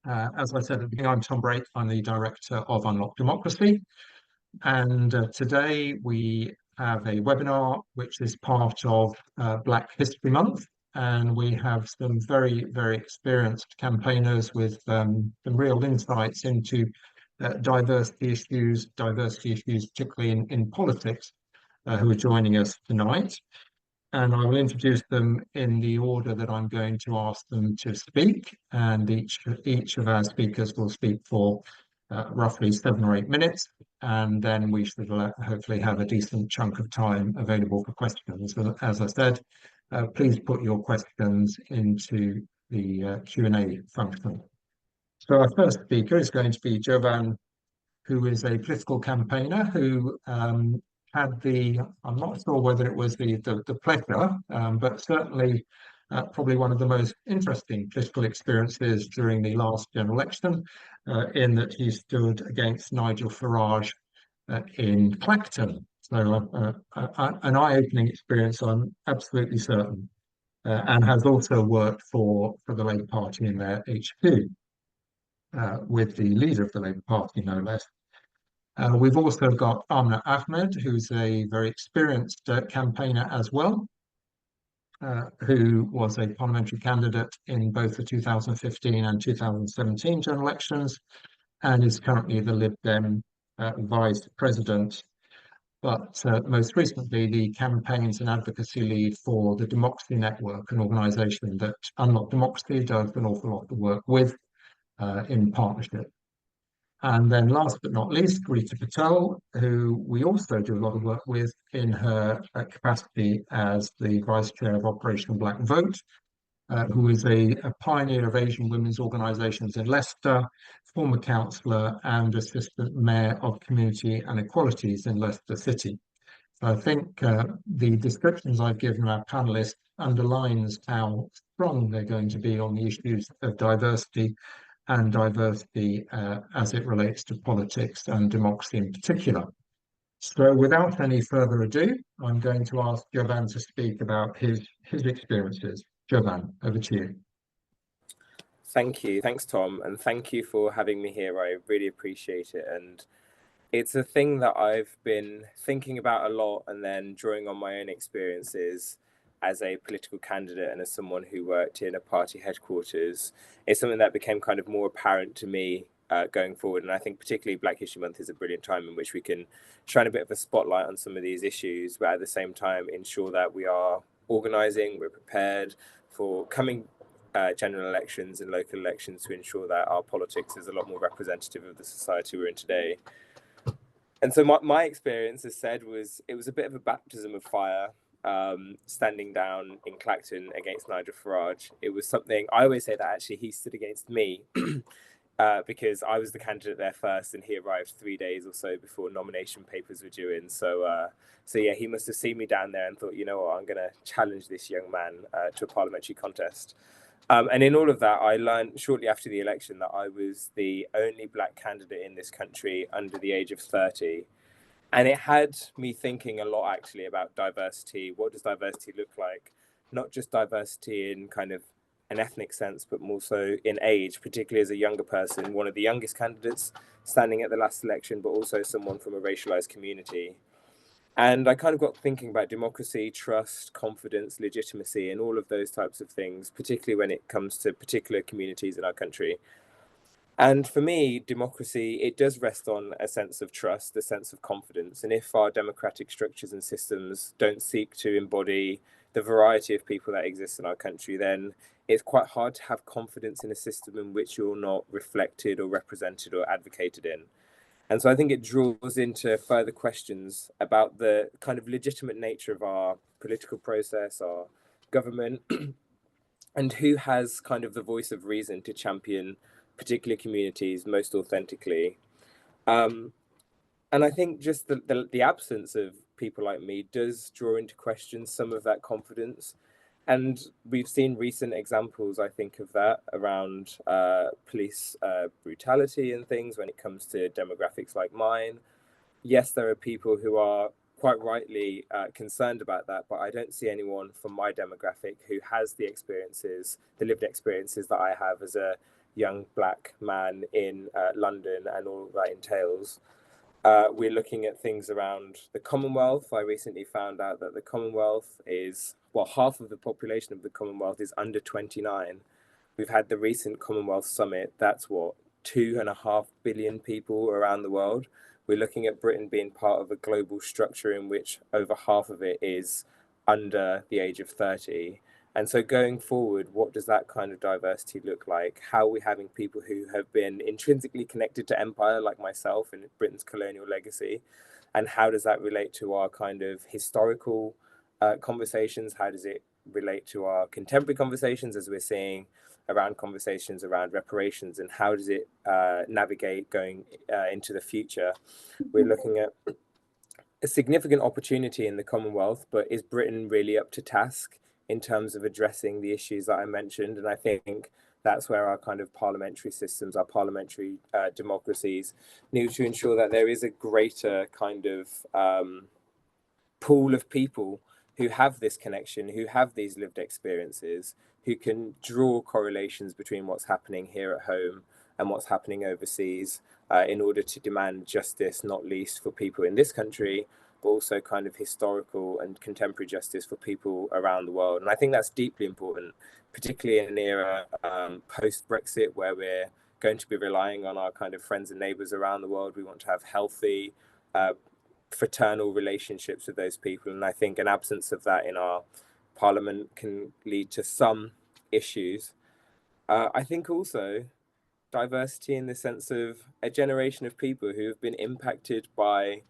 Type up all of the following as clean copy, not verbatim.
As I said at the beginning, I'm Tom Brake. I'm the director of Unlock Democracy. And today we have a webinar which is part of Black History Month. And we have some very, very experienced campaigners with some real insights into diversity issues, particularly in politics, who are joining us tonight. And I will introduce them in the order that I'm going to ask them to speak. And each of our speakers will speak for roughly 7 or 8 minutes. And then we should hopefully have a decent chunk of time available for questions. So as I said, please put your questions into the Q&A function. So our first speaker is going to be Jovan, who is a political campaigner who had I'm not sure whether it was the pleasure, but certainly probably one of the most interesting political experiences during the last general election, in that he stood against Nigel Farage in Clacton. So an eye-opening experience, I'm absolutely certain, and has also worked for the Labour Party in their HQ, with the leader of the Labour Party, no less. We've also got Amna Ahmed, who's a very experienced campaigner as well, who was a parliamentary candidate in both the 2015 and 2017 general elections, and is currently the Lib Dem vice president, but most recently the campaigns and advocacy lead for the Democracy Network, an organisation that Unlock Democracy does an awful lot of work with in partnership. And then last but not least, Rita Patel, who we also do a lot of work with in her capacity as the Vice Chair of Operation Black Vote, who is a pioneer of Asian women's organisations in Leicester, former councillor and assistant mayor of community and equalities in Leicester City. So I think the descriptions I've given our panellists underlines how strong they're going to be on the issues of diversity as it relates to politics and democracy in particular. So without any further ado, I'm going to ask Jovan to speak about his experiences. Jovan, over to you. Thank you. Thanks, Tom. And thank you for having me here. I really appreciate it. And it's a thing that I've been thinking about a lot, and then drawing on my own experiences as a political candidate and as someone who worked in a party headquarters. It's something that became kind of more apparent to me going forward. And I think particularly Black History Month is a brilliant time in which we can shine a bit of a spotlight on some of these issues, but at the same time ensure that we are organising, we're prepared for coming general elections and local elections, to ensure that our politics is a lot more representative of the society we're in today. And so my experience, as said, it was a bit of a baptism of fire, standing down in Clacton against Nigel Farage. It was something, I always say that actually he stood against me because I was the candidate there first, and he arrived 3 days or so before nomination papers were due in. So yeah, he must have seen me down there and thought, you know what, I'm going to challenge this young man to a parliamentary contest. And in all of that, I learned shortly after the election that I was the only Black candidate in this country under the age of 30. And it had me thinking a lot, actually, about diversity. What does diversity look like? Not just diversity in kind of an ethnic sense, but more so in age, particularly as a younger person, one of the youngest candidates standing at the last election, but also someone from a racialized community. And I kind of got thinking about democracy, trust, confidence, legitimacy, and all of those types of things, particularly when it comes to particular communities in our country. And for me, democracy, it does rest on a sense of trust, a sense of confidence. And if our democratic structures and systems don't seek to embody the variety of people that exist in our country, then it's quite hard to have confidence in a system in which you're not reflected or represented or advocated in. And so I think it draws into further questions about the kind of legitimate nature of our political process, our government, and who has kind of the voice of reason to champion particular communities most authentically. And I think just the absence of people like me does draw into question some of that confidence. And we've seen recent examples, I think, of that around police brutality and things when it comes to demographics like mine. Yes, there are people who are quite rightly concerned about that, but I don't see anyone from my demographic who has the experiences, the lived experiences that I have as a young black man in London and all that entails. We're looking at things around the Commonwealth. I recently found out that the Commonwealth is, well, half of the population of the Commonwealth is under 29. We've had the recent Commonwealth Summit. That's what, 2.5 billion people around the world. We're looking at Britain being part of a global structure in which over half of it is under the age of 30. And so going forward, what does that kind of diversity look like? How are we having people who have been intrinsically connected to empire, like myself, and Britain's colonial legacy? And how does that relate to our kind of historical conversations? How does it relate to our contemporary conversations, as we're seeing around conversations around reparations? And how does it navigate going into the future? We're looking at a significant opportunity in the Commonwealth, but is Britain really up to task in terms of addressing the issues that I mentioned? And I think that's where our kind of parliamentary systems, our parliamentary democracies need to ensure that there is a greater kind of pool of people who have this connection, who have these lived experiences, who can draw correlations between what's happening here at home and what's happening overseas, in order to demand justice, not least for people in this country, but also kind of historical and contemporary justice for people around the world. And I think that's deeply important, particularly in an era post-Brexit, where we're going to be relying on our kind of friends and neighbours around the world. We want to have healthy, fraternal relationships with those people. And I think an absence of that in our parliament can lead to some issues. I think also diversity in the sense of a generation of people who have been impacted by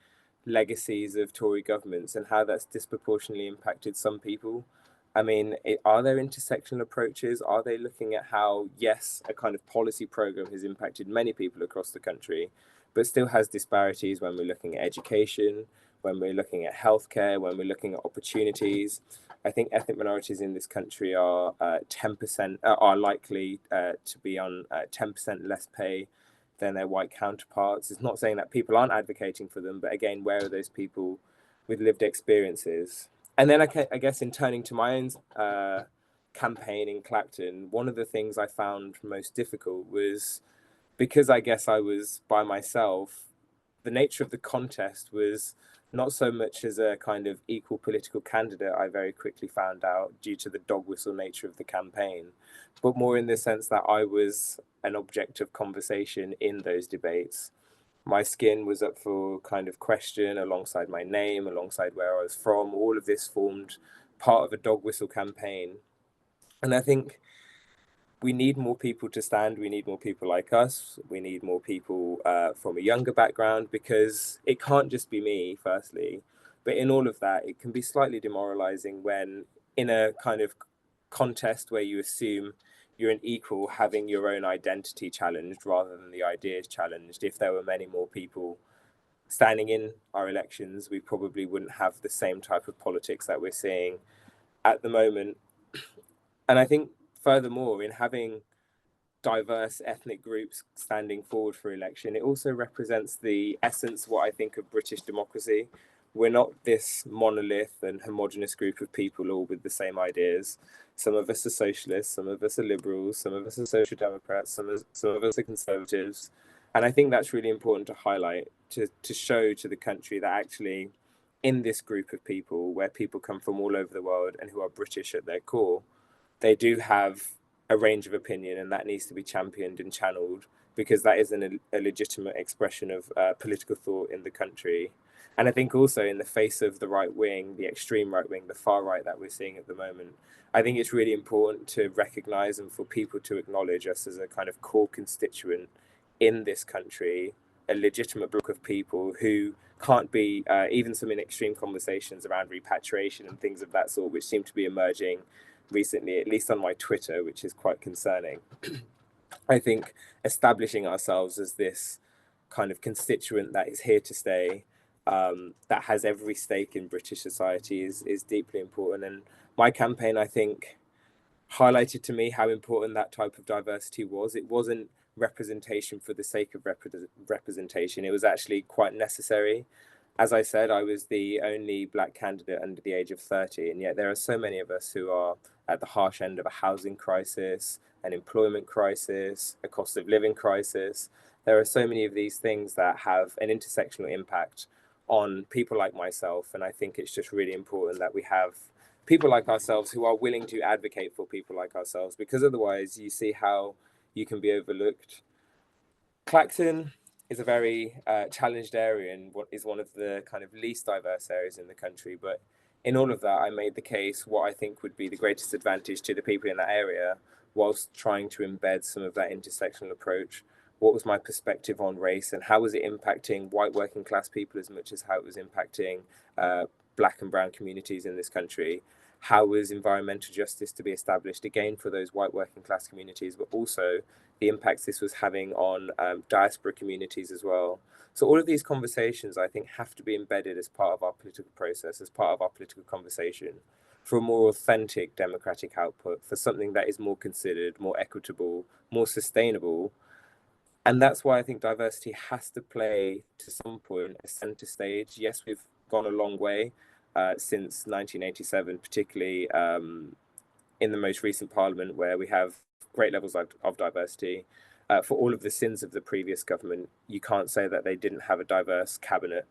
legacies of Tory governments and how that's disproportionately impacted some people. I mean, are there intersectional approaches? Are they looking at how, yes, a kind of policy program has impacted many people across the country, but still has disparities when we're looking at education, when we're looking at healthcare, when we're looking at opportunities? I think ethnic minorities in this country are 10% are likely to be on 10% less pay than their white counterparts. It's not saying that people aren't advocating for them, but again, where are those people with lived experiences? And then I guess in turning to my own campaign in Clacton, one of the things I found most difficult was, because I guess I was by myself, the nature of the contest was not so much as a kind of equal political candidate, I very quickly found out, due to the dog whistle nature of the campaign, but more in the sense that I was an object of conversation in those debates. My skin was up for kind of question alongside my name, alongside where I was from. All of this formed part of a dog whistle campaign. And I think we need more people to stand. We need more people like us. We need more people from a younger background, because it can't just be me, firstly. But in all of that, it can be slightly demoralizing when, in a kind of contest where you assume you're an equal, having your own identity challenged rather than the ideas challenged. If there were many more people standing in our elections, we probably wouldn't have the same type of politics that we're seeing at the moment. And I think, furthermore, in having diverse ethnic groups standing forward for election, it also represents the essence, what I think, of British democracy. We're not this monolith and homogenous group of people all with the same ideas. Some of us are socialists, some of us are liberals, some of us are social democrats, some of us are conservatives. And I think that's really important to highlight, to show to the country that actually in this group of people, where people come from all over the world and who are British at their core, they do have a range of opinion, and that needs to be championed and channeled, because that is a legitimate expression of political thought in the country. And I think also, in the face of the right wing, the extreme right wing, the far right that we're seeing at the moment, I think it's really important to recognise and for people to acknowledge us as a kind of core constituent in this country, a legitimate block of people who can't be, even some in extreme conversations around repatriation and things of that sort, which seem to be emerging recently, at least on my Twitter, which is quite concerning. I think establishing ourselves as this kind of constituent that is here to stay, that has every stake in British society, is deeply important. And my campaign, I think, highlighted to me how important that type of diversity was. It wasn't representation for the sake of representation. It was actually quite necessary. As I said, I was the only Black candidate under the age of 30, and yet there are so many of us who are at the harsh end of a housing crisis, an employment crisis, a cost of living crisis. There are so many of these things that have an intersectional impact on people like myself. And I think it's just really important that we have people like ourselves who are willing to advocate for people like ourselves, because otherwise you see how you can be overlooked. Clacton is a very challenged area and what is one of the kind of least diverse areas in the country. But in all of that, I made the case what I think would be the greatest advantage to the people in that area, whilst trying to embed some of that intersectional approach. What was my perspective on race, and how was it impacting white working class people as much as how it was impacting Black and brown communities in this country? How was environmental justice to be established, again, for those white working class communities, but also the impacts this was having on diaspora communities as well. So all of these conversations, I think, have to be embedded as part of our political process, as part of our political conversation, for a more authentic democratic output, for something that is more considered, more equitable, more sustainable. And that's why I think diversity has to play, to some point, a centre stage. Yes, we've gone a long way since 1987, particularly in the most recent parliament, where we have great levels of diversity. For all of the sins of the previous government, you can't say that they didn't have a diverse cabinet.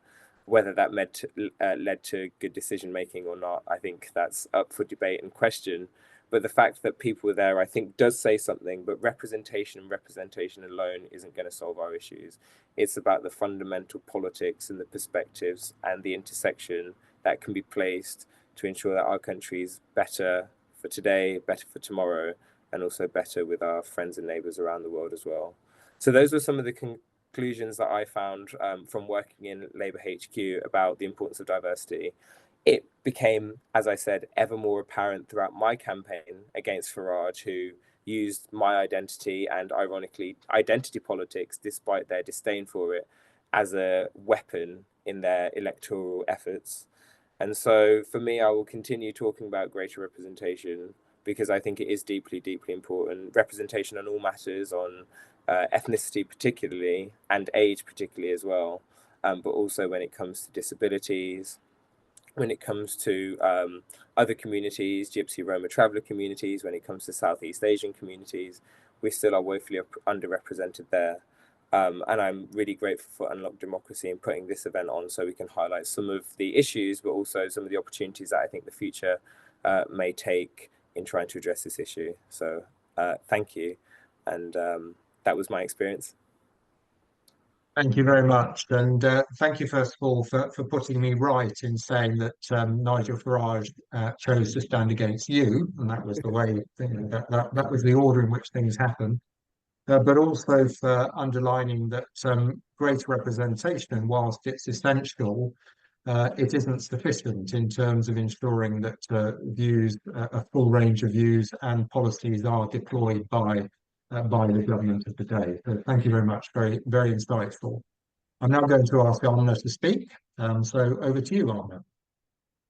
Whether that led to good decision making or not, I think that's up for debate and question. But the fact that people were there, I think, does say something. But representation and representation alone isn't going to solve our issues. It's about the fundamental politics and the perspectives and the intersection that can be placed to ensure that our country is better for today, better for tomorrow, and also better with our friends and neighbours around the world as well. So those were some of the conclusions that I found from working in Labour HQ about the importance of diversity. It became, as I said, ever more apparent throughout my campaign against Farage, who used my identity and, ironically, identity politics, despite their disdain for it, as a weapon in their electoral efforts. And so for me, I will continue talking about greater representation, because I think it is deeply, deeply important. Representation on all matters, on ethnicity particularly, and age particularly as well, but also when it comes to disabilities, when it comes to other communities, Gypsy, Roma, traveller communities, when it comes to Southeast Asian communities, we still are woefully underrepresented there. And I'm really grateful for Unlock Democracy and putting this event on, so we can highlight some of the issues, but also some of the opportunities that I think the future may take in trying to address this issue. So thank you. And that was my experience. Thank you very much. And thank you, first of all, for putting me right in saying that Nigel Farage chose to stand against you. And that was the way, that was the order in which things happened. But also for underlining that greater representation, whilst it's essential, it isn't sufficient in terms of ensuring that views, a full range of views and policies are deployed by the government of the day. So thank you very much. Very, very insightful. I'm now going to ask Amna to speak. So over to you, Amna.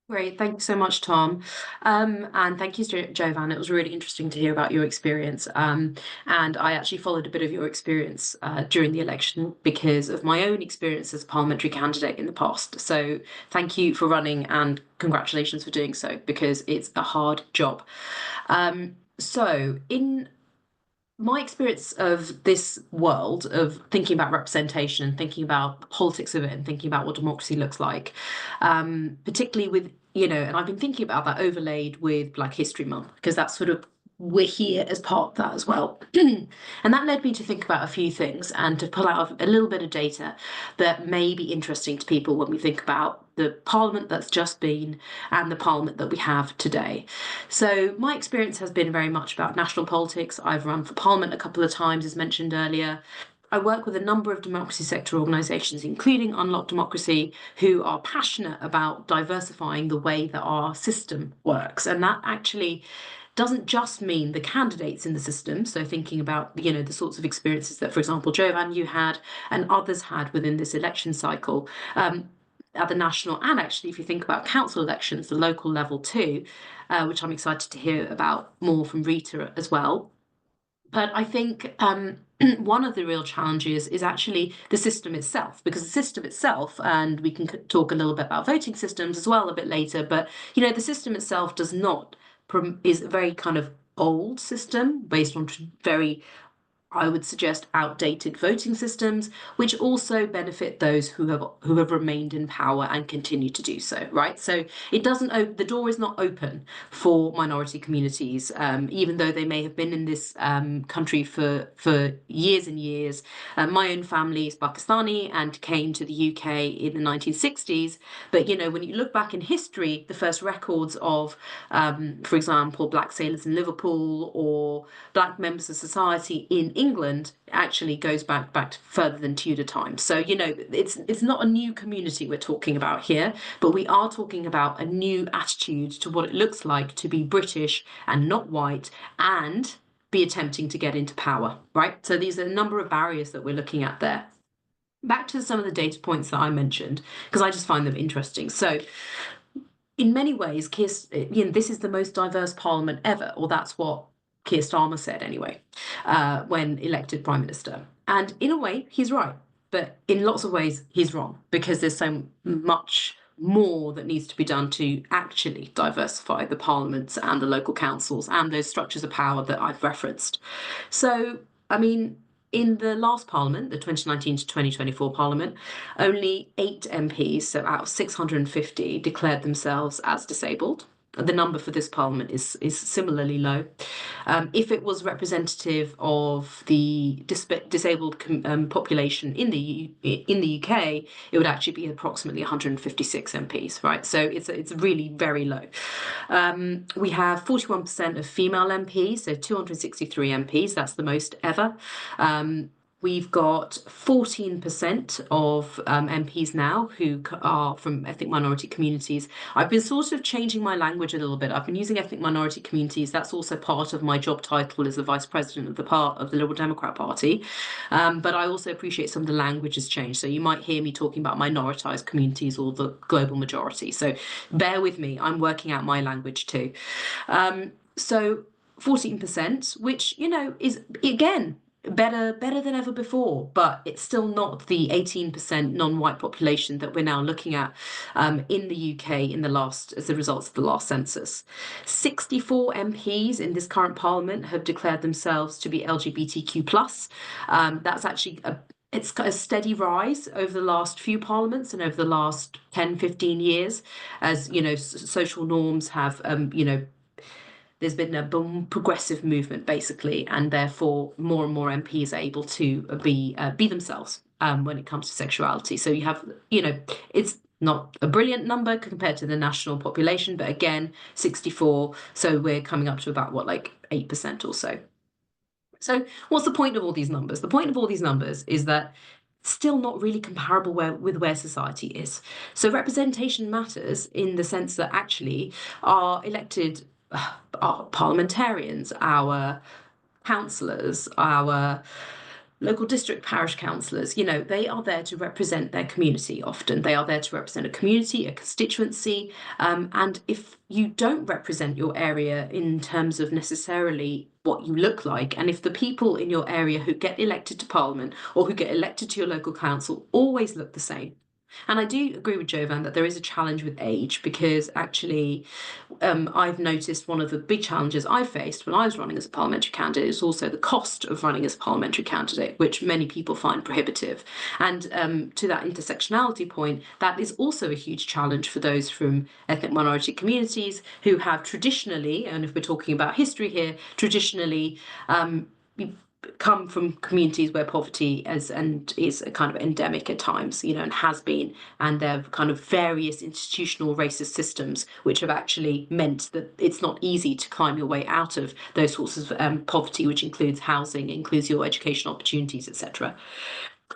Great, thanks so much, Tom. And thank you, Jovan. It was really interesting to hear about your experience. And I actually followed a bit of your experience during the election because of my own experience as a parliamentary candidate in the past. So thank you for running and congratulations for doing so, because it's a hard job. So in my experience of this world of thinking about representation and thinking about the politics of it and thinking about what democracy looks like, particularly with, and I've been thinking about that overlaid with Black History Month, because that's sort of, we're here as part of that as well. And that led me to think about a few things and to pull out a little bit of data that may be interesting to people when we think about the parliament that's just been and the parliament that we have today. So my experience has been very much about national politics. I've run for parliament a couple of times, as mentioned earlier. I work with a number of democracy sector organisations, including Unlock Democracy, who are passionate about diversifying the way that our system works. And that actually doesn't just mean the candidates in the system. So thinking about, the sorts of experiences that, for example, Jovan, you had and others had within this election cycle at the national, and actually, if you think about council elections, the local level too, which I'm excited to hear about more from Rita as well. But I think one of the real challenges is actually the system itself, because the system itself, and we can talk a little bit about voting systems as well a bit later, but the system itself does not is a very kind of old system based on very, I would suggest, outdated voting systems, which also benefit those who have remained in power and continue to do so, right? So it doesn't the door is not open for minority communities, even though they may have been in this country for years and years. My own family is Pakistani and came to the UK in the 1960s. But when you look back in history, the first records of, for example, black sailors in Liverpool or black members of society in England actually goes back further than Tudor times. So it's not a new community we're talking about here, but we are talking about a new attitude to what it looks like to be British and not white and be attempting to get into power, right? So these are a number of barriers that we're looking at there. Back to some of the data points that I mentioned, because I just find them interesting. So in many ways, this is the most diverse parliament ever, or that's what Keir Starmer said anyway, when elected Prime Minister. And in a way, he's right. But in lots of ways, he's wrong, because there's so much more that needs to be done to actually diversify the parliaments and the local councils and those structures of power that I've referenced. So, I mean, in the last parliament, the 2019 to 2024 parliament, only 8 MPs, so out of 650, declared themselves as disabled. The number for this parliament is similarly low. If it was representative of the disabled population in the UK, it would actually be approximately 156 MPs, right? So it's really very low. We have 41% of female MPs, so 263 MPs. That's the most ever. We've got 14% of MPs now who are from ethnic minority communities. I've been sort of changing my language a little bit. I've been using ethnic minority communities. That's also part of my job title as the Vice President of the Liberal Democrat Party. But I also appreciate some of the language has changed. So you might hear me talking about minoritized communities or the global majority. So bear with me. I'm working out my language too. So 14%, which, is, again, better than ever before, but it's still not the 18% non-white population that we're now looking at in the UK as the results of the last census. 64 MPs in this current parliament have declared themselves to be LGBTQ+. That's actually it's got a steady rise over the last few parliaments and over the last 10-15 years, as social norms have there's been a progressive movement, basically, and therefore more and more MPs are able to be themselves when it comes to sexuality. So you have, it's not a brilliant number compared to the national population, but again, 64. So we're coming up to about 8% or so. So what's the point of all these numbers? The point of all these numbers is that it's still not really comparable with where society is. So representation matters in the sense that actually our elected our parliamentarians, our councillors, our local district parish councillors, they are there to represent their community often. They are there to represent a community, a constituency. And if you don't represent your area in terms of necessarily what you look like, and if the people in your area who get elected to Parliament or who get elected to your local council always look the same. And I do agree with Jovan that there is a challenge with age, because actually I've noticed one of the big challenges I faced when I was running as a parliamentary candidate is also the cost of running as a parliamentary candidate, which many people find prohibitive. And to that intersectionality point, that is also a huge challenge for those from ethnic minority communities who have traditionally, and if we're talking about history here, traditionally come from communities where poverty is a kind of endemic at times, and has been, and there are kind of various institutional racist systems which have actually meant that it's not easy to climb your way out of those sorts of poverty, which includes housing, includes your educational opportunities, etc.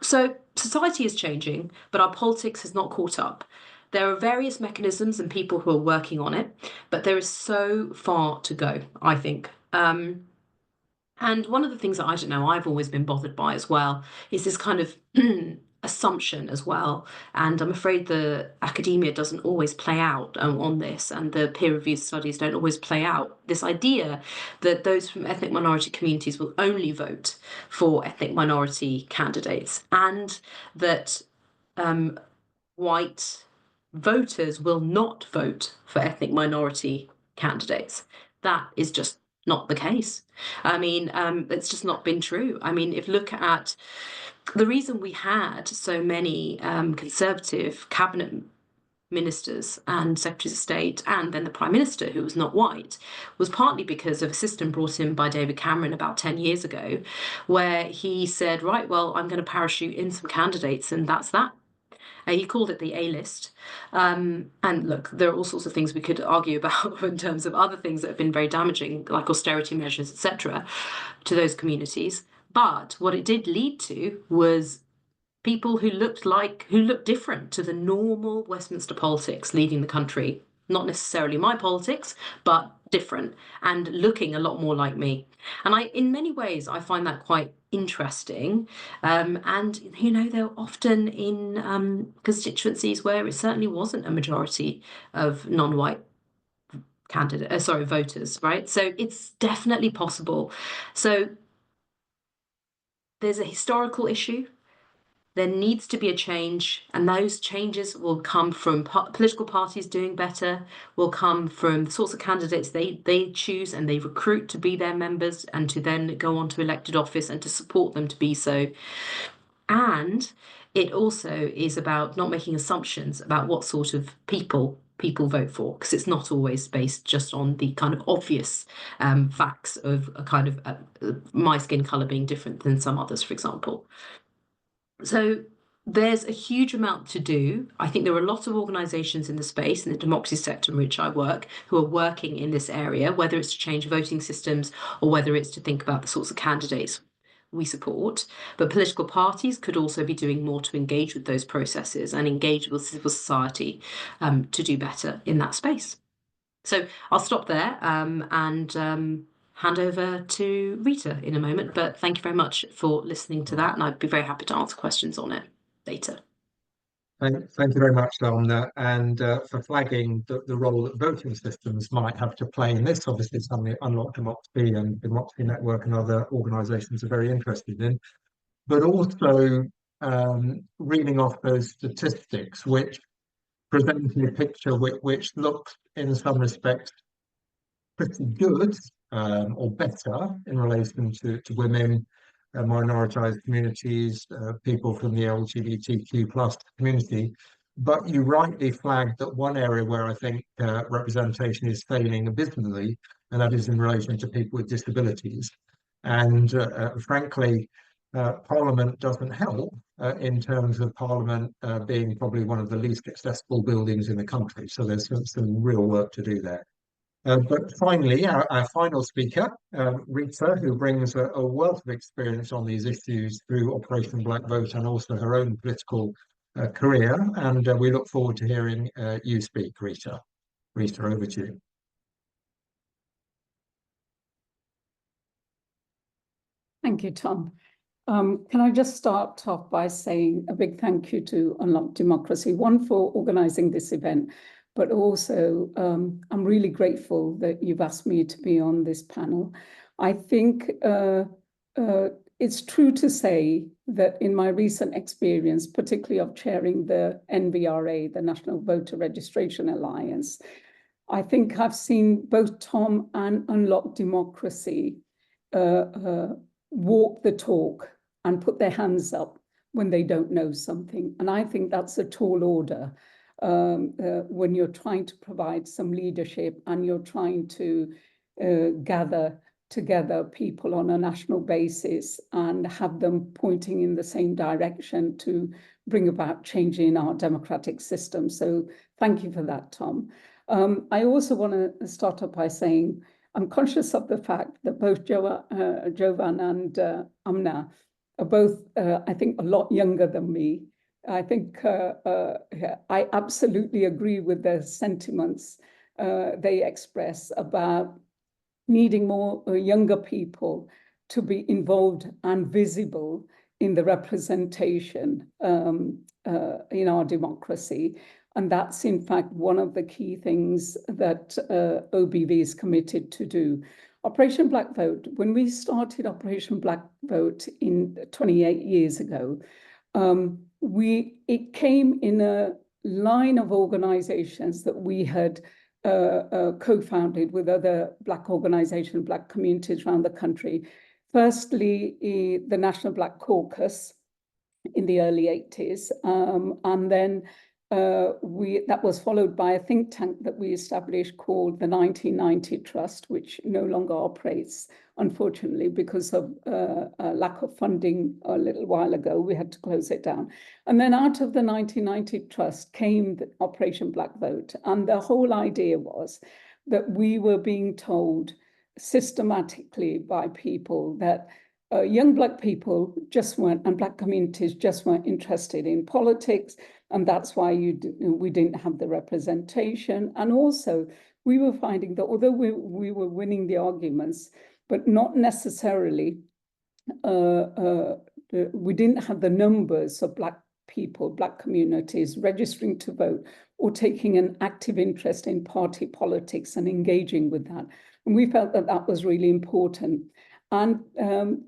So society is changing, but our politics has not caught up. There are various mechanisms and people who are working on it, but there is so far to go, I think. And one of the things that I've always been bothered by as well is this kind of assumption as well. And I'm afraid the academia doesn't always play out on this, and the peer-reviewed studies don't always play out. This idea that those from ethnic minority communities will only vote for ethnic minority candidates, and that white voters will not vote for ethnic minority candidates. that is just not the case. I mean, it's just not been true. I mean, if look at the reason we had so many Conservative cabinet ministers and secretaries of state, and then the prime minister, who was not white, was partly because of a system brought in by David Cameron about 10 years ago, where he said, right, well, I'm going to parachute in some candidates, and that's that. He called it the A-list. And look, there are all sorts of things we could argue about in terms of other things that have been very damaging, like austerity measures, etc., to those communities. But what it did lead to was people who looked different to the normal Westminster politics leading the country. Not necessarily my politics, but different, and looking a lot more like me. And in many ways, I find that quite interesting. And they're often in constituencies where it certainly wasn't a majority of non-white voters, right? So it's definitely possible. So there's a historical issue. There needs to be a change, and those changes will come from political parties doing better, will come from the sorts of candidates they choose and they recruit to be their members and to then go on to elected office and to support them to be so. And it also is about not making assumptions about what sort of people vote for, because it's not always based just on the kind of obvious facts of a kind of my skin color being different than some others, for example. So there's a huge amount to do. I think there are a lot of organisations in the space, in the democracy sector in which I work, who are working in this area, whether it's to change voting systems or whether it's to think about the sorts of candidates we support. But political parties could also be doing more to engage with those processes and engage with civil society to do better in that space. So I'll stop there and hand over to Rita in a moment, but thank you very much for listening to that, and I'd be very happy to answer questions on it later. Thank you very much, Lorna, and for flagging the role that voting systems might have to play in this. Obviously, something Unlock Democracy and Democracy Network and other organisations are very interested in, but also reading off those statistics, which present a picture which looks, in some respects, pretty good or better in relation to women, minoritized communities, people from the LGBTQ plus community. But you rightly flagged that one area where I think representation is failing abysmally, and that is in relation to people with disabilities. And frankly, Parliament doesn't help in terms of Parliament being probably one of the least accessible buildings in the country. So there's some real work to do there. But finally, our final speaker, Rita, who brings a wealth of experience on these issues through Operation Black Vote and also her own political career. And we look forward to hearing you speak, Rita. Rita, over to you. Thank you, Tom. Can I just start off by saying a big thank you to Unlock Democracy, one, for organising this event, but also I'm really grateful that you've asked me to be on this panel. I think it's true to say that in my recent experience, particularly of chairing the NVRA, the National Voter Registration Alliance, I think I've seen both Tom and Unlock Democracy walk the talk and put their hands up when they don't know something. And I think that's a tall order when you're trying to provide some leadership and you're trying to gather together people on a national basis and have them pointing in the same direction to bring about change in our democratic system. So thank you for that, Tom. I also want to start up by saying I'm conscious of the fact that both Jovan and Amna are both, I think, a lot younger than me. I think I absolutely agree with the sentiments they express about needing more younger people to be involved and visible in the representation in our democracy. And that's, in fact, one of the key things that OBV is committed to do. Operation Black Vote, when we started Operation Black Vote 28 years ago, it came in a line of organizations that we had co-founded with other Black organizations, Black communities around the country. Firstly, the National Black Caucus in the early 80s, and then that was followed by a think tank that we established called the 1990 Trust, which no longer operates, unfortunately, because of a lack of funding a little while ago. We had to close it down. And then out of the 1990 Trust came the Operation Black Vote. And the whole idea was that we were being told systematically by people that young Black people just weren't, and Black communities just weren't interested in politics. And that's why we didn't have the representation. And also, we were finding that although we were winning the arguments, but not necessarily, we didn't have the numbers of Black people, Black communities registering to vote or taking an active interest in party politics and engaging with that. And we felt that that was really important. And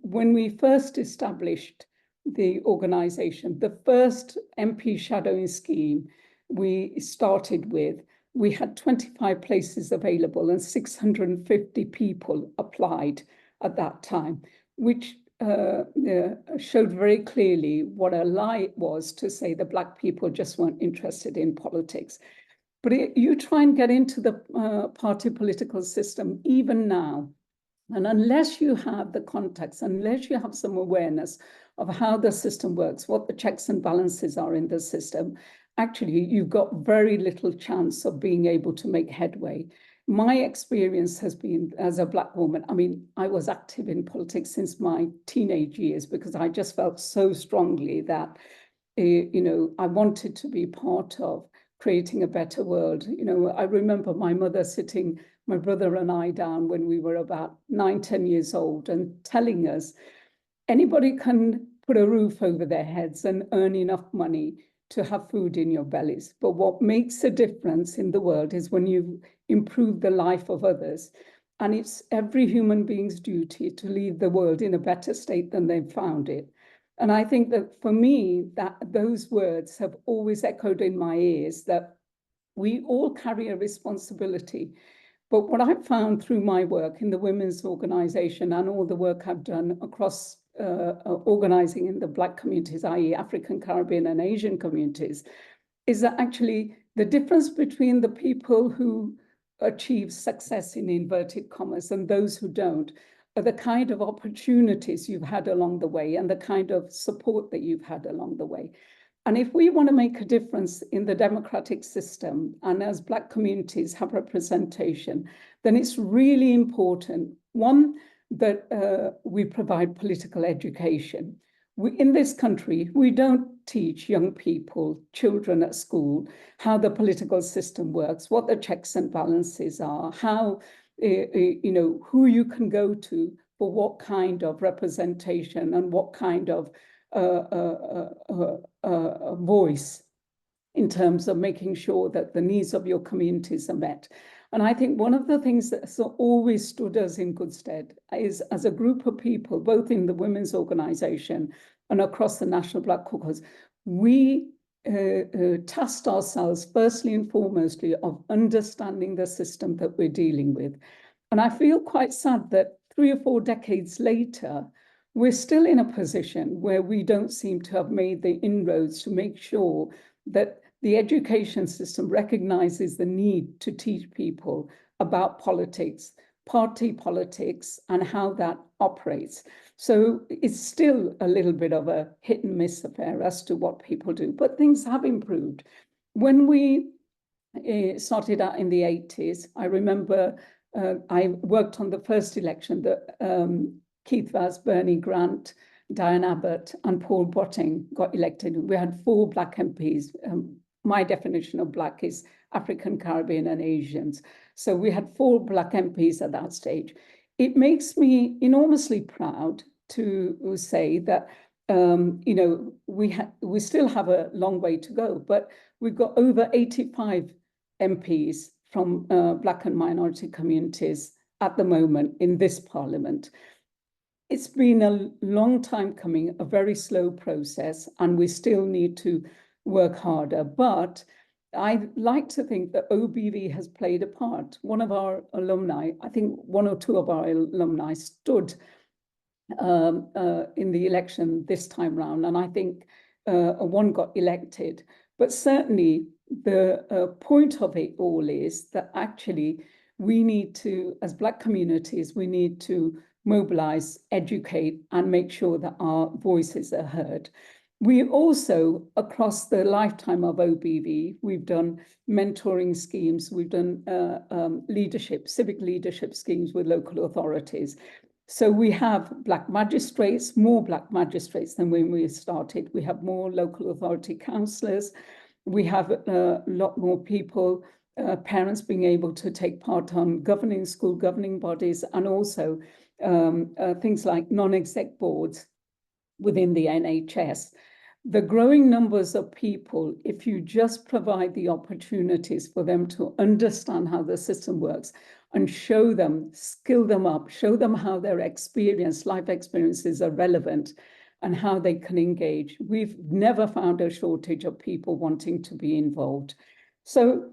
when we first established the organization, the first MP shadowing scheme we started with, we had 25 places available and 650 people applied at that time, which showed very clearly what a lie it was to say that Black people just weren't interested in politics. But you try and get into the party political system even now, and unless you have the context, unless you have some awareness of how the system works, what the checks and balances are in the system, actually, you've got very little chance of being able to make headway. My experience has been, as a Black woman, I mean, I was active in politics since my teenage years because I just felt so strongly that, you know, I wanted to be part of creating a better world. You know, I remember my mother sitting my brother and I down when we were about 9, 10 years old and telling us, anybody can put a roof over their heads and earn enough money to have food in your bellies. But what makes a difference in the world is when you improve the life of others. And it's every human being's duty to leave the world in a better state than they found it. And I think that for me, that those words have always echoed in my ears, that we all carry a responsibility. But what I've found through my work in the women's organization and all the work I've done across organizing in the Black communities, i.e. African, Caribbean, and Asian communities, is that actually the difference between the people who achieve success in inverted commas and those who don't are the kind of opportunities you've had along the way and the kind of support that you've had along the way. And if we want to make a difference in the democratic system, and as Black communities have representation, then it's really important, one, that we provide political education. In this country, we don't teach young people, children at school, how the political system works, what the checks and balances are, how, you know, who you can go to for what kind of representation and what kind of voice in terms of making sure that the needs of your communities are met. And I think one of the things that has always stood us in good stead is, as a group of people, both in the women's organization and across the National Black Caucus, we tasked ourselves firstly and foremostly of understanding the system that we're dealing with. And I feel quite sad that 3 or 4 decades later, we're still in a position where we don't seem to have made the inroads to make sure that the education system recognizes the need to teach people about politics, party politics, and how that operates. So it's still a little bit of a hit and miss affair as to what people do, but things have improved. When we started out in the 80s, I remember I worked on the first election that Keith Vaz, Bernie Grant, Diane Abbott, and Paul Botting got elected. We had 4 Black MPs. My definition of Black is African, Caribbean, and Asians. So we had 4 Black MPs at that stage. It makes me enormously proud to say that, you know, we still have a long way to go, but we've got over 85 MPs from Black and minority communities at the moment in this parliament. It's been a long time coming, a very slow process, and we still need to work harder. But I like to think that OBV has played a part. One of our alumni, I think one or two of our alumni stood in the election this time round, and I think one got elected. But certainly the point of it all is that actually we need to, as Black communities, we need to mobilize, educate, and make sure that our voices are heard. We also, across the lifetime of OBV, we've done mentoring schemes, we've done civic leadership schemes with local authorities. So we have Black magistrates, more Black magistrates than when we started. We have more local authority councillors. We have a lot more people, parents being able to take part on governing school governing bodies, and also things like non-exec boards within the NHS. The growing numbers of people, if you just provide the opportunities for them to understand how the system works and show them, skill them up, show them how their life experiences are relevant and how they can engage. We've never found a shortage of people wanting to be involved. So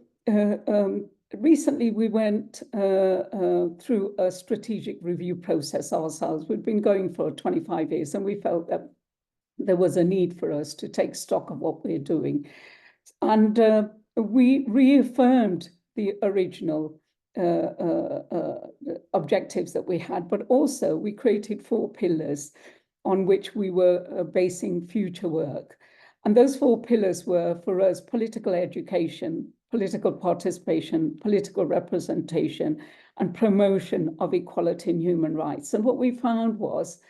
recently we went through a strategic review process ourselves. We've been going for 25 years, and we felt that there was a need for us to take stock of what we're doing. And we reaffirmed the original objectives that we had, but also we created 4 pillars on which we were basing future work. And those 4 pillars were, for us, political education, political participation, political representation, and promotion of equality and human rights. And what we found was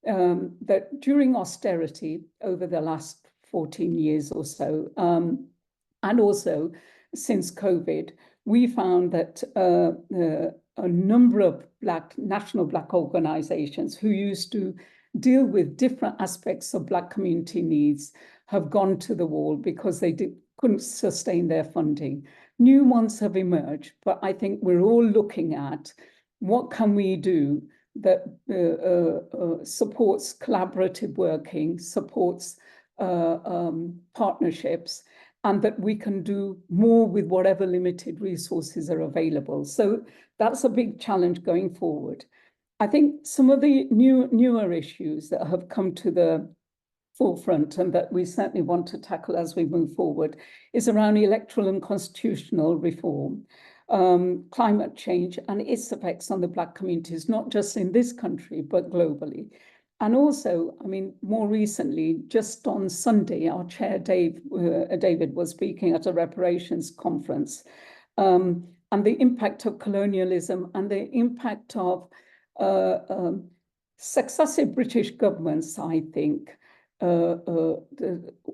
that during austerity over the last 14 years or so, and also since COVID, we found that a number of national Black organizations who used to deal with different aspects of Black community needs have gone to the wall because they couldn't sustain their funding. New ones have emerged, but I think we're all looking at what can we do that supports collaborative working, supports partnerships, and that we can do more with whatever limited resources are available. So that's a big challenge going forward. I think some of the newer issues that have come to the forefront and that we certainly want to tackle as we move forward is around electoral and constitutional reform, climate change and its effects on the Black communities, not just in this country, but globally. And also, I mean, more recently, just on Sunday, our chair, David, was speaking at a reparations conference, and the impact of colonialism and the impact of successive British governments, I think.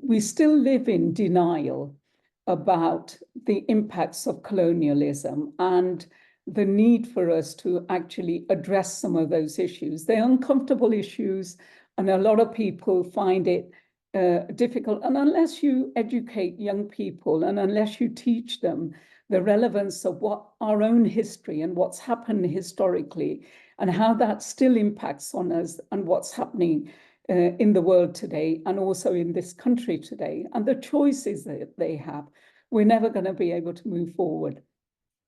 We still live in denial about the impacts of colonialism and the need for us to actually address some of those issues. They're uncomfortable issues, and a lot of people find it difficult. And unless you educate young people and unless you teach them the relevance of what our own history and what's happened historically and how that still impacts on us and what's happening in the world today and also in this country today, and the choices that they have, we're never going to be able to move forward.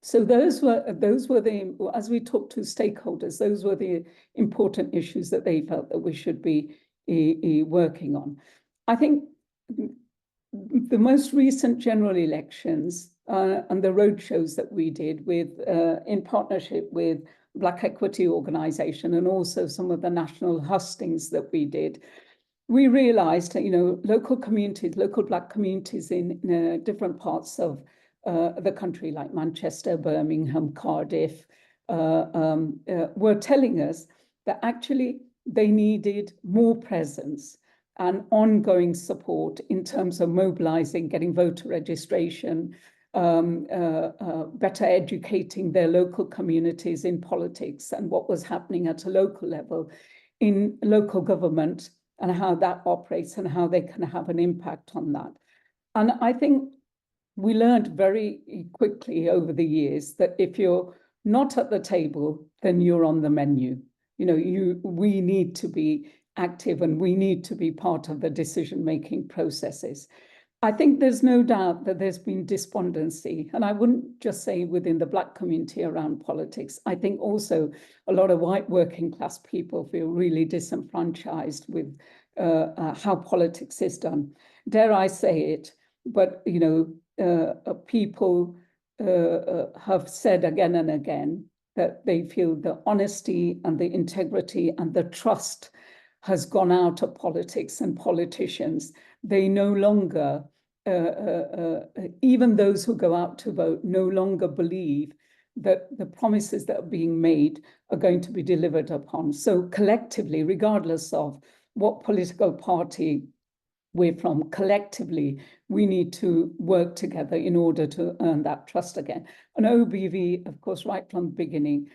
So those were the, as we talked to stakeholders, those were the important issues that they felt that we should be working on. I think the most recent general elections and the roadshows that we did with, in partnership with Black Equity Organisation and also some of the national hustings that we did, we realised that, you know, local communities, local Black communities in different parts of the country, like Manchester, Birmingham, Cardiff, were telling us that actually they needed more presence and ongoing support in terms of mobilising, getting voter registration, better educating their local communities in politics and what was happening at a local level in local government and how that operates and how they can have an impact on that. And I think we learned very quickly over the years that if you're not at the table, then you're on the menu. You know, we need to be active and we need to be part of the decision-making processes. I think there's no doubt that there's been despondency, and I wouldn't just say within the Black community around politics. I think also a lot of white working class people feel really disenfranchised with how politics is done. Dare I say it, but people have said again and again that they feel the honesty and the integrity and the trust has gone out of politics and politicians. They no longer, even those who go out to vote, no longer believe that the promises that are being made are going to be delivered upon. So collectively, regardless of what political party we're from, collectively, we need to work together in order to earn that trust again. And OBV, of course, right from the beginning,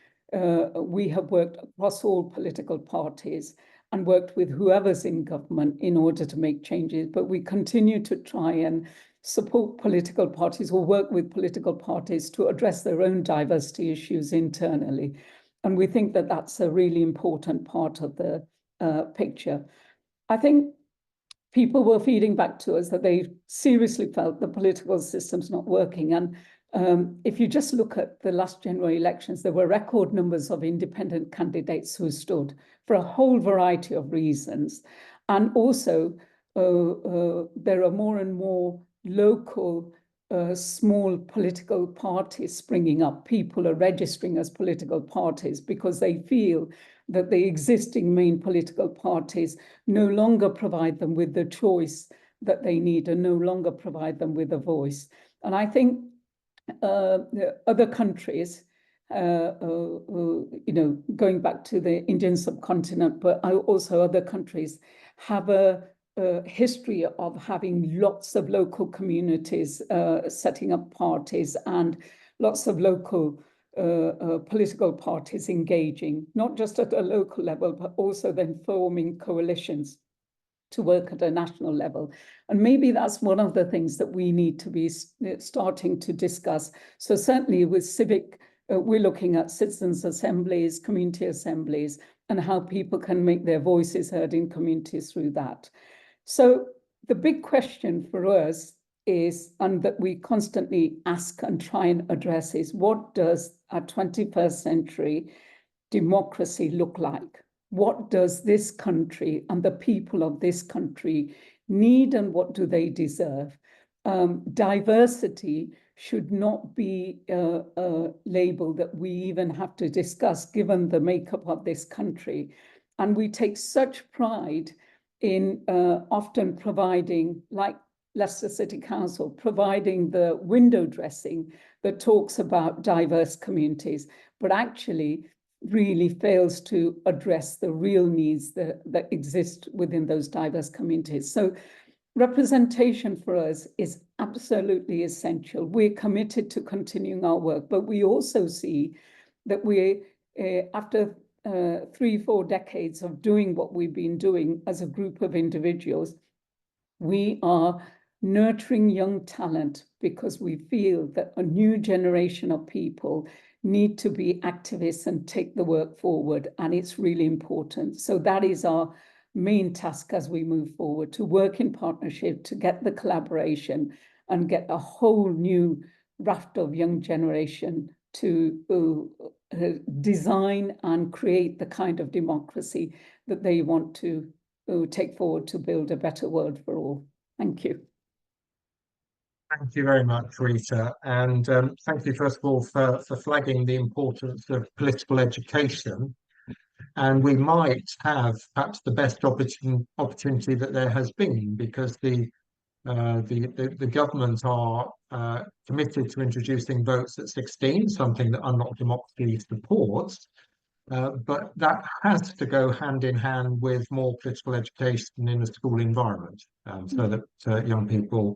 we have worked across all political parties and worked with whoever's in government in order to make changes. But we continue to try and support political parties or work with political parties to address their own diversity issues internally. And we think that that's a really important part of the picture. I think people were feeding back to us that they seriously felt the political system's not working. And if you just look at the last general elections, there were record numbers of independent candidates who stood for a whole variety of reasons. And also, there are more and more local, small political parties springing up. People are registering as political parties because they feel that the existing main political parties no longer provide them with the choice that they need and no longer provide them with a voice. And I think other countries, going back to the Indian subcontinent, but also other countries have a history of having lots of local communities setting up parties and lots of local political parties engaging, not just at a local level, but also then forming coalitions to work at a national level. And maybe that's one of the things that we need to be starting to discuss. So certainly with civic, we're looking at citizens' assemblies, community assemblies, and how people can make their voices heard in communities through that. So the big question for us is, and that we constantly ask and try and address, is what does a 21st century democracy look like? What does this country and the people of this country need, and what do they deserve? Diversity should not be a label that we even have to discuss, given the makeup of this country. And we take such pride in often providing, like Leicester City Council, providing the window dressing that talks about diverse communities, but actually really fails to address the real needs that exist within those diverse communities. So representation for us is absolutely essential. We're committed to continuing our work, but we also see that we, after 3-4 decades of doing what we've been doing as a group of individuals, we are nurturing young talent because we feel that a new generation of people need to be activists and take the work forward, and it's really important. So that is our main task as we move forward, to work in partnership, to get the collaboration and get a whole new raft of young generation to design and create the kind of democracy that they want to take forward to build a better world for all. Thank you. Thank you very much, Rita. And thank you, first of all, for flagging the importance of political education. And we might have perhaps the best opportunity that there has been, because the government are committed to introducing votes at 16, something that Unlocked Democracy supports. But that has to go hand in hand with more political education in the school environment, so that young people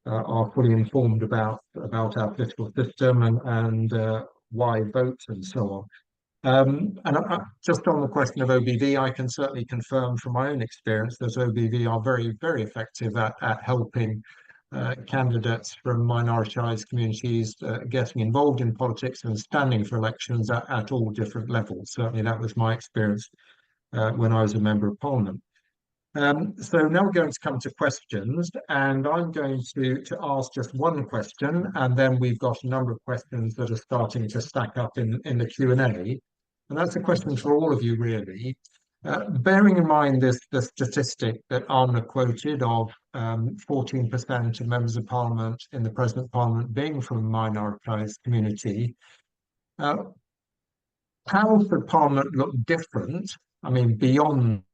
are fully informed about our political system and why vote and so on. Just on the question of OBV, I can certainly confirm from my own experience that OBV are very, very effective at helping candidates from minoritized communities getting involved in politics and standing for elections at all different levels. Certainly that was my experience when I was a Member of Parliament. So now we're going to come to questions, and I'm going to ask just one question, and then we've got a number of questions that are starting to stack up in the Q&A. And that's a question for all of you, really. Bearing in mind the statistic that Amna quoted of 14% of members of Parliament in the present Parliament being from a minoritized community, how should Parliament look different? I mean, beyond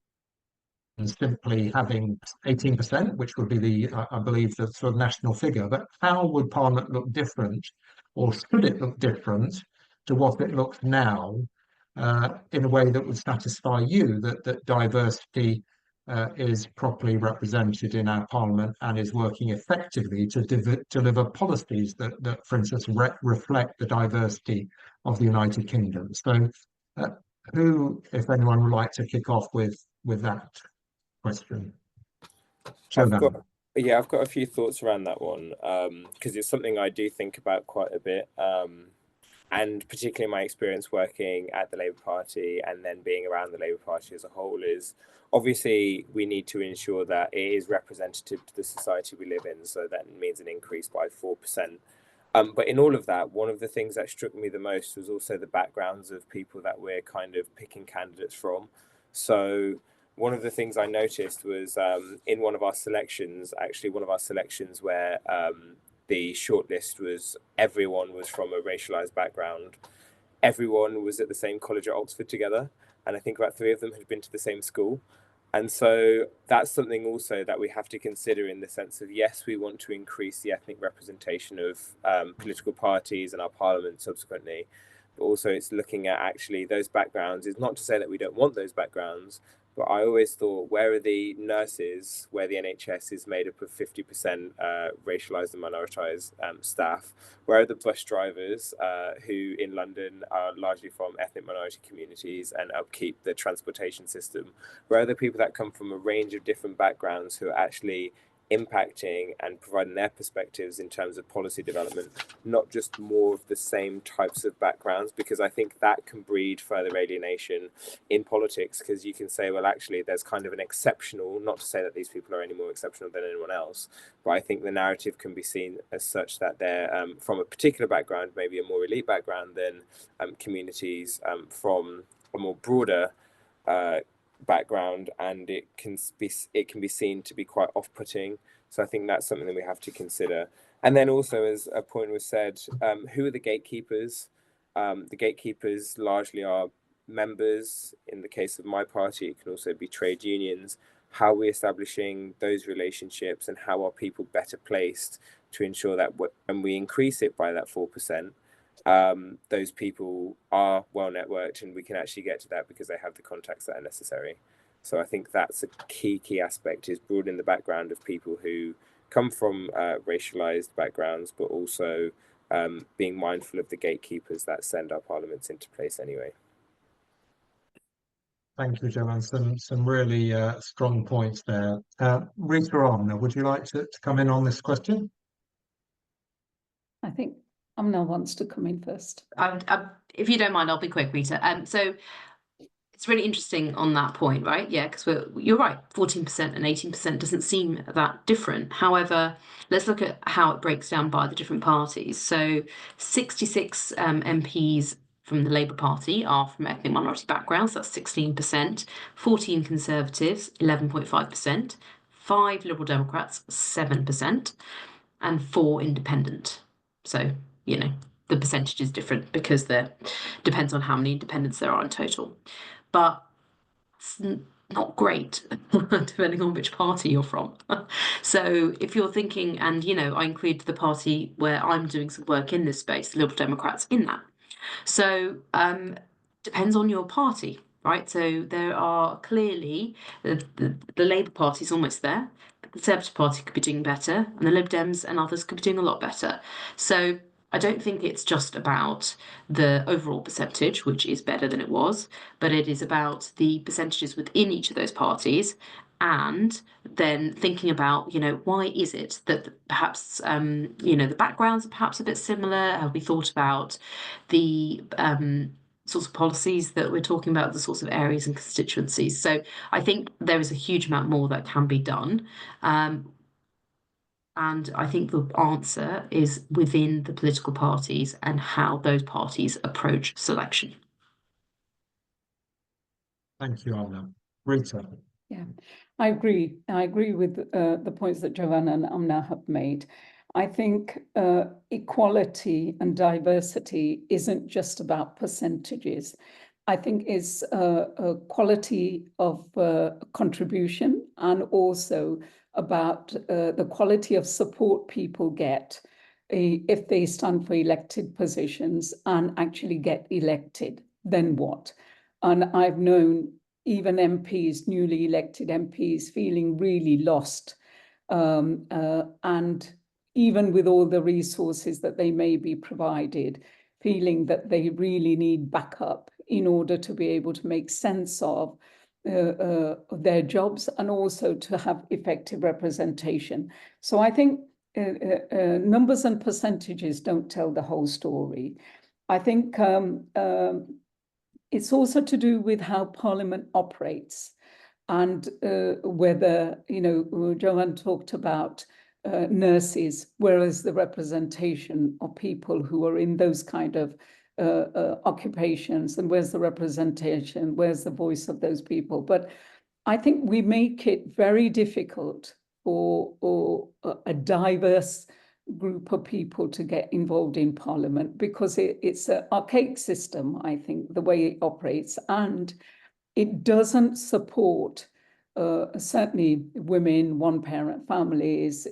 simply having 18%, which would be I believe, the sort of national figure, but how would Parliament look different, or should it look different to what it looks now, in a way that would satisfy you that diversity is properly represented in our Parliament and is working effectively to deliver policies that, for instance, reflect the diversity of the United Kingdom? So, who, if anyone, would like to kick off with that question? I've got a few thoughts around that one, because it's something I do think about quite a bit, and particularly my experience working at the Labour Party and then being around the Labour Party as a whole is obviously we need to ensure that it is representative to the society we live in, so that means an increase by 4%. But in all of that, one of the things that struck me the most was also the backgrounds of people that we're kind of picking candidates from. So one of the things I noticed was in one of our selections where the shortlist was everyone was from a racialized background. Everyone was at the same college at Oxford together, and I think about 3 of them had been to the same school. And so that's something also that we have to consider, in the sense of, yes, we want to increase the ethnic representation of political parties and our parliament subsequently, but also it's looking at actually those backgrounds. It's not to say that we don't want those backgrounds, but I always thought, where are the nurses, where the NHS is made up of 50% racialised and minoritized staff? Where are the bus drivers who in London are largely from ethnic minority communities and upkeep the transportation system? Where are the people that come from a range of different backgrounds who are actually impacting and providing their perspectives in terms of policy development, not just more of the same types of backgrounds? Because I think that can breed further alienation in politics, because you can say, well, actually there's kind of an exceptional, not to say that these people are any more exceptional than anyone else, but I think the narrative can be seen as such that they're from a particular background, maybe a more elite background than communities from a more broader background, and it can be seen to be quite off-putting. So I think that's something that we have to consider. And then also, as a point was said, who are the gatekeepers? The gatekeepers largely are members. In the case of my party, it can also be trade unions. How are we establishing those relationships, and how are people better placed to ensure that when we increase it by that 4%, those people are well networked, and we can actually get to that because they have the contacts that are necessary. So I think that's a key aspect, is broadening the background of people who come from racialized backgrounds, but also being mindful of the gatekeepers that send our parliaments into place anyway. Thank you, Joanne. Some really strong points there. Rita Amna, would you like to come in on this question? I think Amna wants to come in first. If you don't mind, I'll be quick, Rita. So it's really interesting on that point, right? Yeah, because you're right, 14% and 18% doesn't seem that different. However, let's look at how it breaks down by the different parties. So 66 MPs from the Labour Party are from ethnic minority backgrounds, that's 16%, 14 Conservatives, 11.5%, 5 Liberal Democrats, 7%, and 4 Independent. So, you know, the percentage is different because depends on how many independents there are in total. But it's not great, depending on which party you're from. So if you're thinking, and, you know, I include the party where I'm doing some work in this space, the Liberal Democrats, in that. So depends on your party, right? So there are clearly, the Labour Party is almost there. The Conservative Party could be doing better, and the Lib Dems and others could be doing a lot better. So I don't think it's just about the overall percentage, which is better than it was, but it is about the percentages within each of those parties, and then thinking about, you know, why is it that perhaps, you know, the backgrounds are perhaps a bit similar? Have we thought about the sorts of policies that we're talking about, the sorts of areas and constituencies. So I think there is a huge amount more that can be done. And I think the answer is within the political parties and how those parties approach selection. Thank you, Amna. Rita. Yeah, I agree. I agree with the points that Joanna and Amna have made. I think equality and diversity isn't just about percentages. I think it's a quality of contribution, and also about the quality of support people get if they stand for elected positions and actually get elected. Then what? And I've known even MPs, newly elected MPs, feeling really lost, and even with all the resources that they may be provided, feeling that they really need backup in order to be able to make sense of their jobs, and also to have effective representation. So I think numbers and percentages don't tell the whole story. I think it's also to do with how Parliament operates, and whether, Joanne talked about nurses, whereas the representation of people who are in those kind of occupations, and where's the representation, where's the voice of those people. But I think we make it very difficult for a diverse group of people to get involved in Parliament, because it's an archaic system, I think, the way it operates, and it doesn't support certainly women, one-parent families,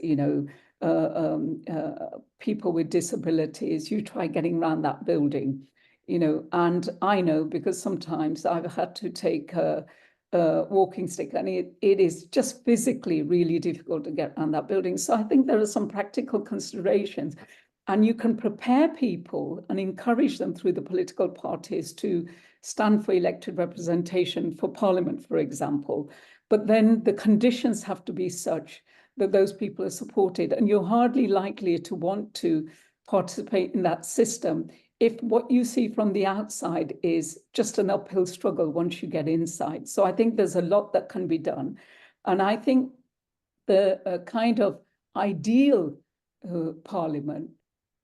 people with disabilities. You try getting around that building, and I know, because sometimes I've had to take a walking stick, and it is just physically really difficult to get around that building. So I think there are some practical considerations, and you can prepare people and encourage them through the political parties to stand for elected representation for Parliament, for example. But then the conditions have to be such that those people are supported, and you're hardly likely to want to participate in that system if what you see from the outside is just an uphill struggle once you get inside. So I think there's a lot that can be done. And I think the kind of ideal Parliament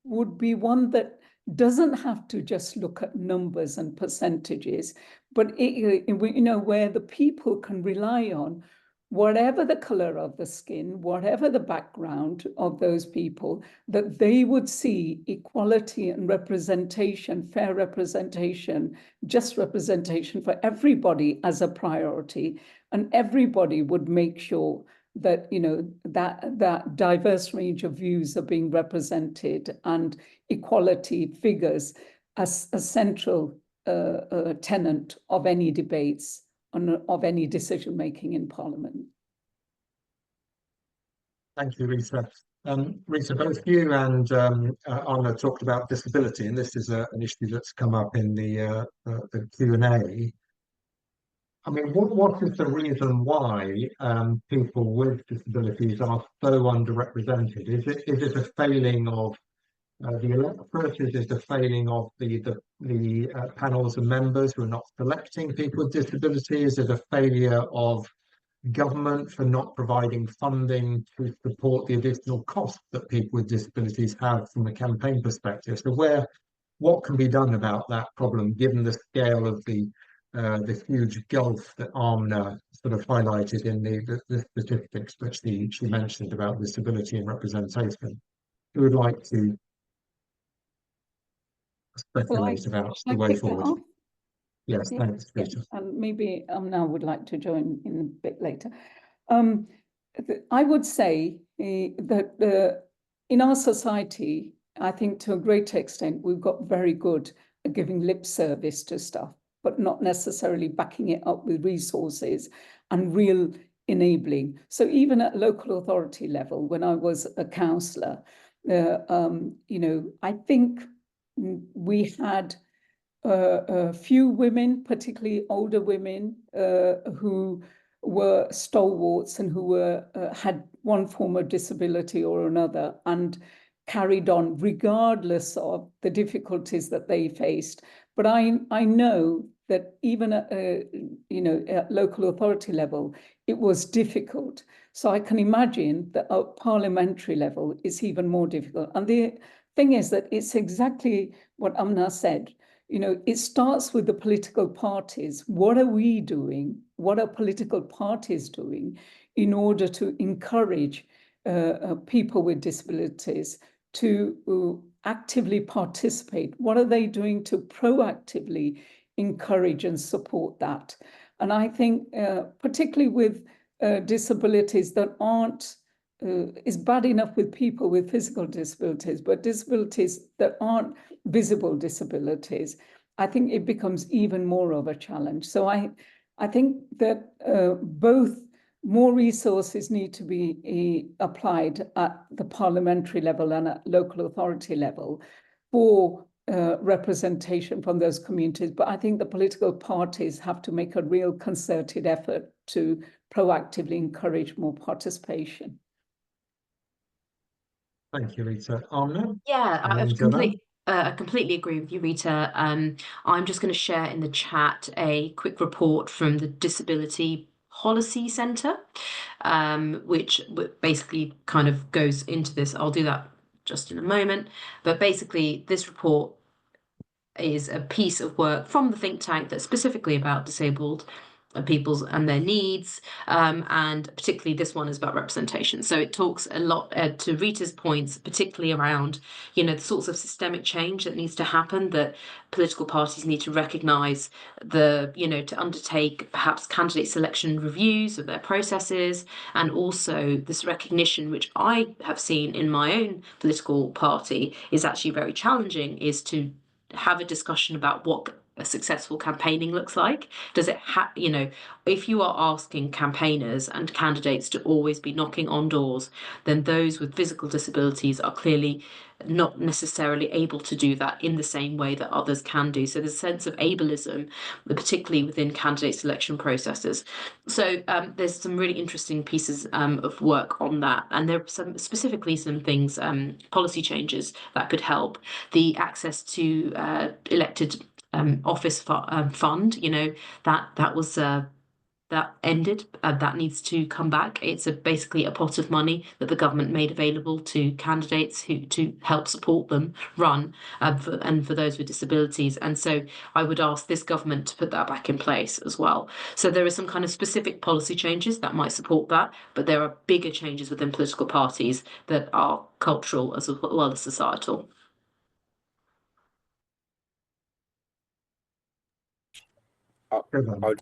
would be one that doesn't have to just look at numbers and percentages, but where the people can rely on, whatever the color of the skin, whatever the background of those people, that they would see equality and representation, fair representation, just representation for everybody as a priority, and everybody would make sure that that diverse range of views are being represented, and equality figures as a central tenet of any debates, of any decision making in Parliament. Thank you, Rita. Rita, both you and Anna talked about disability, and this is an issue that's come up in the Q&A. I mean, what is the reason why people with disabilities are so underrepresented? Is it a failing of the electorate? Is it a failing of the panels and members who are not selecting people with disability? Is it a failure of government for not providing funding to support the additional costs that people with disabilities have from a campaign perspective? So what can be done about that problem, given the scale of the huge gulf that Amna sort of highlighted in the statistics which she mentioned about disability and representation? Who would like to speculate about the way forward? Yes, thanks, Rita. And maybe Amna would like to join in a bit later. I would say that in our society, I think to a great extent, we've got very good at giving lip service to stuff, but not necessarily backing it up with resources and real enabling. So even at local authority level, when I was a councillor, I think we had a few women, particularly older women, who were stalwarts and who had one form of disability or another, and carried on regardless of the difficulties that they faced. But I know that even at at local authority level, it was difficult. So I can imagine that at parliamentary level, it's even more difficult. And the thing is that it's exactly what Amna said. It starts with the political parties. What are we doing? What are political parties doing in order to encourage people with disabilities to actively participate? What are they doing to proactively encourage and support that? And I think particularly with disabilities that aren't, is bad enough with people with physical disabilities, but disabilities that aren't visible disabilities, I think it becomes even more of a challenge. So I think that both more resources need to be applied at the parliamentary level and at local authority level for representation from those communities. But I think the political parties have to make a real concerted effort to proactively encourage more participation. Thank you, Rita. Amna? Yeah, And I then Jovan? completely agree with you, Rita. I'm just going to share in the chat a quick report from the Disability Policy Centre, which basically kind of goes into this. I'll do that just in a moment. But basically, this report is a piece of work from the think tank that's specifically about disabled peoples and their needs, and particularly this one is about representation. So it talks a lot to Rita's points, particularly around the sorts of systemic change that needs to happen, that political parties need to recognise to undertake perhaps candidate selection reviews of their processes, and also this recognition, which I have seen in my own political party is actually very challenging, is to have a discussion about what a successful campaigning looks like. Does it if you are asking campaigners and candidates to always be knocking on doors, then those with physical disabilities are clearly not necessarily able to do that in the same way that others can do. So there's a sense of ableism, particularly within candidate selection processes. So there's some really interesting pieces of work on that, and there are specifically some things, policy changes that could help. The access to elected office fund, that was that ended. That needs to come back. It's basically a pot of money that the government made available to candidates to help support them run, and for those with disabilities. And so I would ask this government to put that back in place as well. So there are some kind of specific policy changes that might support that, but there are bigger changes within political parties that are cultural as well as societal. I'll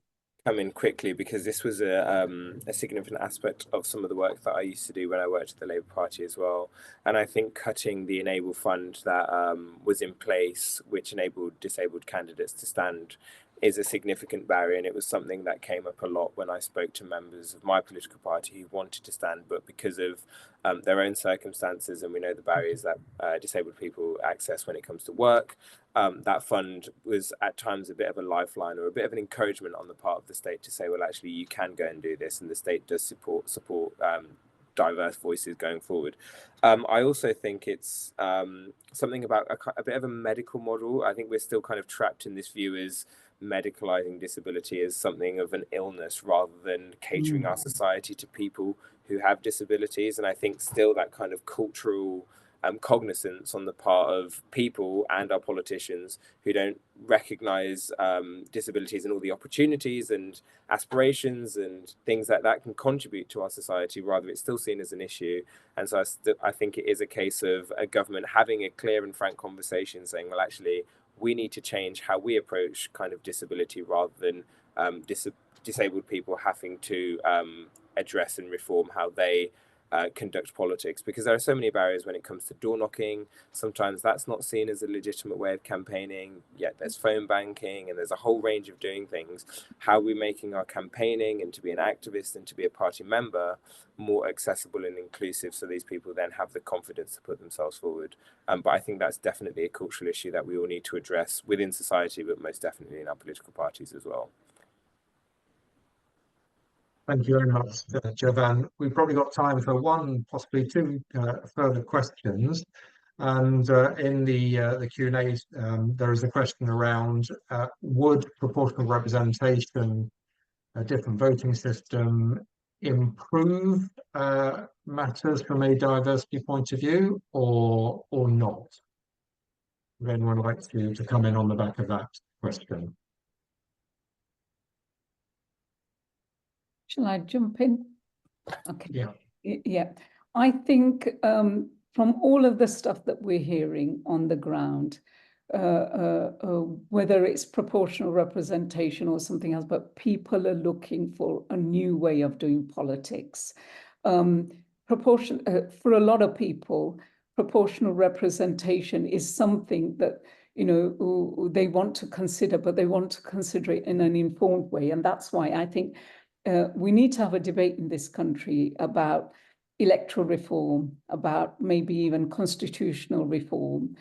come in quickly because this was a significant aspect of some of the work that I used to do when I worked at the Labour Party as well. And I think cutting the Enable fund that was in place, which enabled disabled candidates to stand, is a significant barrier. And it was something that came up a lot when I spoke to members of my political party who wanted to stand, but because of their own circumstances, and we know the barriers that disabled people access when it comes to work, that fund was at times a bit of a lifeline or a bit of an encouragement on the part of the state to say, well, actually, you can go and do this, and the state does support diverse voices going forward. I also think it's something about a bit of a medical model. I think we're still kind of trapped in this view as medicalizing disability as something of an illness rather than catering our society to people who have disabilities. And I think still that kind of cultural cognizance on the part of people and our politicians who don't recognize disabilities and all the opportunities and aspirations and things that can contribute to our society, rather it's still seen as an issue. And so I think it is a case of a government having a clear and frank conversation saying, well, actually, we need to change how we approach kind of disability rather than disabled people having to address and reform how they conduct politics, because there are so many barriers when it comes to door knocking. Sometimes that's not seen as a legitimate way of campaigning, yet there's phone banking and there's a whole range of doing things. How are we making our campaigning and to be an activist and to be a party member more accessible and inclusive so these people then have the confidence to put themselves forward? But I think that's definitely a cultural issue that we all need to address within society, but most definitely in our political parties as well. Thank you very much, Jovan. We've probably got time for one, possibly two further questions. And in the Q&A, there is a question around would proportional representation, a different voting system, improve matters from a diversity point of view, or not? Would anyone like to come in on the back of that question? Shall I jump in? Okay. Yeah. Yeah. I think from all of the stuff that we're hearing on the ground, whether it's proportional representation or something else, but people are looking for a new way of doing politics. For a lot of people, proportional representation is something that they want to consider, but they want to consider it in an informed way. And that's why I think we need to have a debate in this country about electoral reform, about maybe even constitutional reform.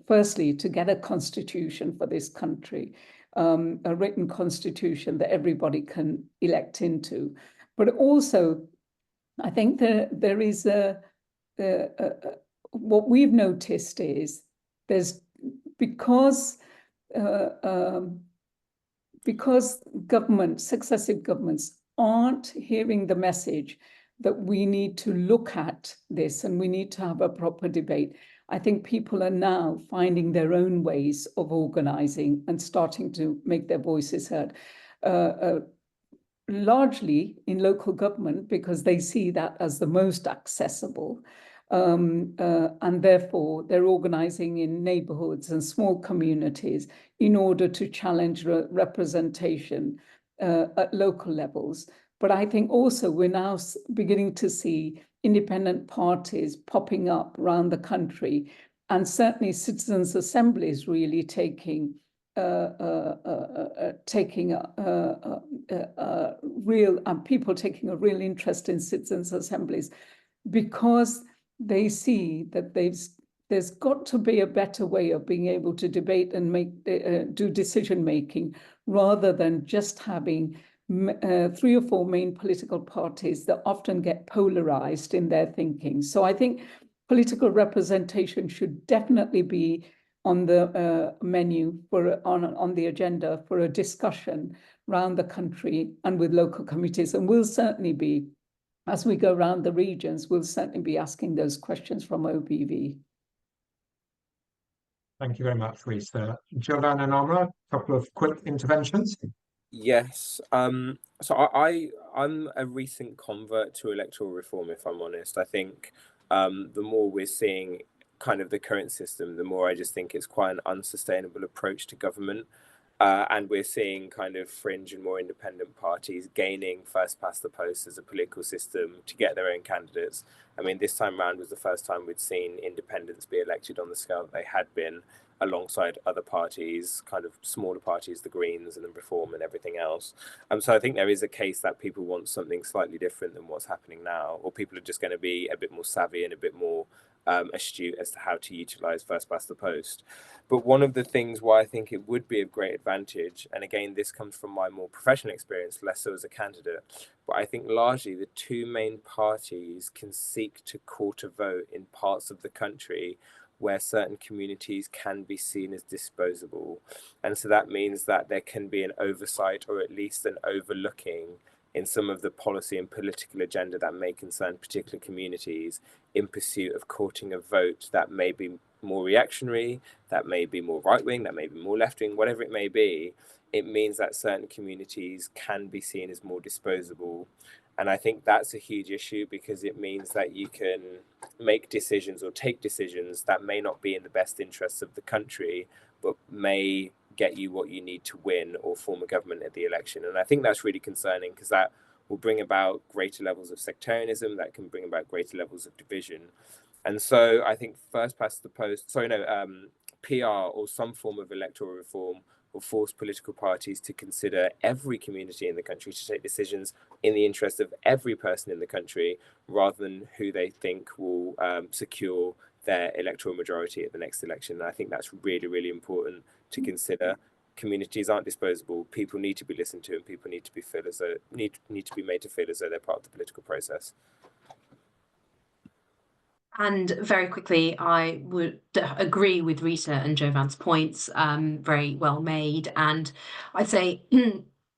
Firstly, to get a constitution for this country, a written constitution that everybody can elect into. But also, I think there is what we've noticed is because successive governments aren't hearing the message that we need to look at this and we need to have a proper debate. I think people are now finding their own ways of organizing and starting to make their voices heard, largely in local government, because they see that as the most accessible. And therefore, they're organizing in neighborhoods and small communities in order to challenge representation at local levels. But I think also we're now beginning to see independent parties popping up around the country, and certainly citizens' assemblies really taking people taking a real interest in citizens' assemblies, because they see that there's got to be a better way of being able to debate and do decision making, rather than just having 3 or 4 main political parties that often get polarized in their thinking. So I think political representation should definitely be on the menu on the agenda for a discussion around the country and with local committees. And we'll certainly be, as we go around the regions, we'll certainly be asking those questions from OBV. Thank you very much, Rhys. Jovan and Amra, a couple of quick interventions. Yes. So I'm a recent convert to electoral reform, if I'm honest. I think the more we're seeing kind of the current system, the more I just think it's quite an unsustainable approach to government. And we're seeing kind of fringe and more independent parties gaining first past the post as a political system to get their own candidates. I mean, this time round was the first time we'd seen independents be elected on the scale that they had been, alongside other parties, kind of smaller parties, the Greens and the Reform and everything else. So I think there is a case that people want something slightly different than what's happening now, or people are just going to be a bit more savvy and a bit more astute as to how to utilize first past the post. But one of the things why I think it would be of great advantage, and again, this comes from my more professional experience, less so as a candidate, but I think largely the 2 main parties can seek to court a vote in parts of the country where certain communities can be seen as disposable. And so that means that there can be an oversight, or at least an overlooking, in some of the policy and political agenda that may concern particular communities, in pursuit of courting a vote that may be more reactionary, that may be more right-wing, that may be more left-wing, whatever it may be. It means that certain communities can be seen as more disposable. And I think that's a huge issue, because it means that you can make decisions or take decisions that may not be in the best interests of the country, but may get you what you need to win or form a government at the election. And I think that's really concerning, because that will bring about greater levels of sectarianism, that can bring about greater levels of division. And so I think first past the post, PR or some form of electoral reform will force political parties to consider every community in the country, to take decisions in the interest of every person in the country, rather than who they think will secure their electoral majority at the next election. And I think that's really, really important to consider. Communities aren't disposable. People need to be listened to, and people need to be need to be made to feel as though they're part of the political process. And very quickly, I would agree with Rita and Jovan's points, very well made. And I'd say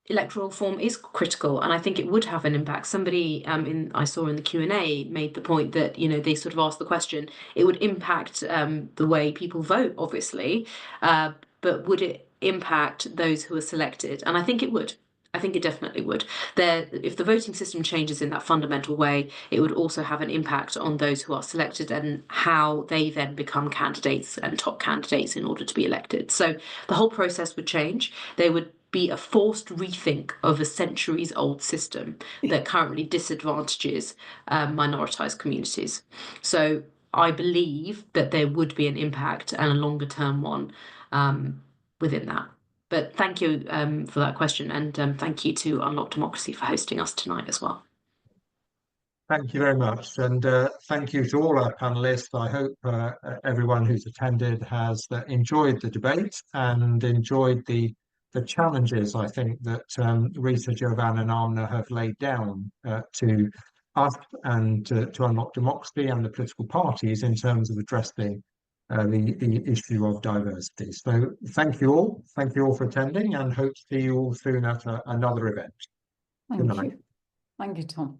electoral reform is critical, and I think it would have an impact. Somebody I saw in the Q&A made the point that, you know, they sort of asked the question, it would impact the way people vote, obviously, but would it impact those who are selected? And I think it would. I think it definitely would. If the voting system changes in that fundamental way, it would also have an impact on those who are selected and how they then become candidates and top candidates in order to be elected. So the whole process would change. There would be a forced rethink of a centuries-old system that currently disadvantages minoritized communities. So I believe that there would be an impact, and a longer-term one, within that. But thank you for that question, and thank you to Unlock Democracy for hosting us tonight as well. Thank you very much, and thank you to all our panelists. I hope everyone who's attended has enjoyed the debate and enjoyed the challenges, I think, that Rita, Jovan and Amna have laid down to us and to Unlock Democracy and the political parties in terms of addressing the issue of diversity. So thank you all for attending, and hope to see you all soon at another event. Thank you. Thank you, Tom.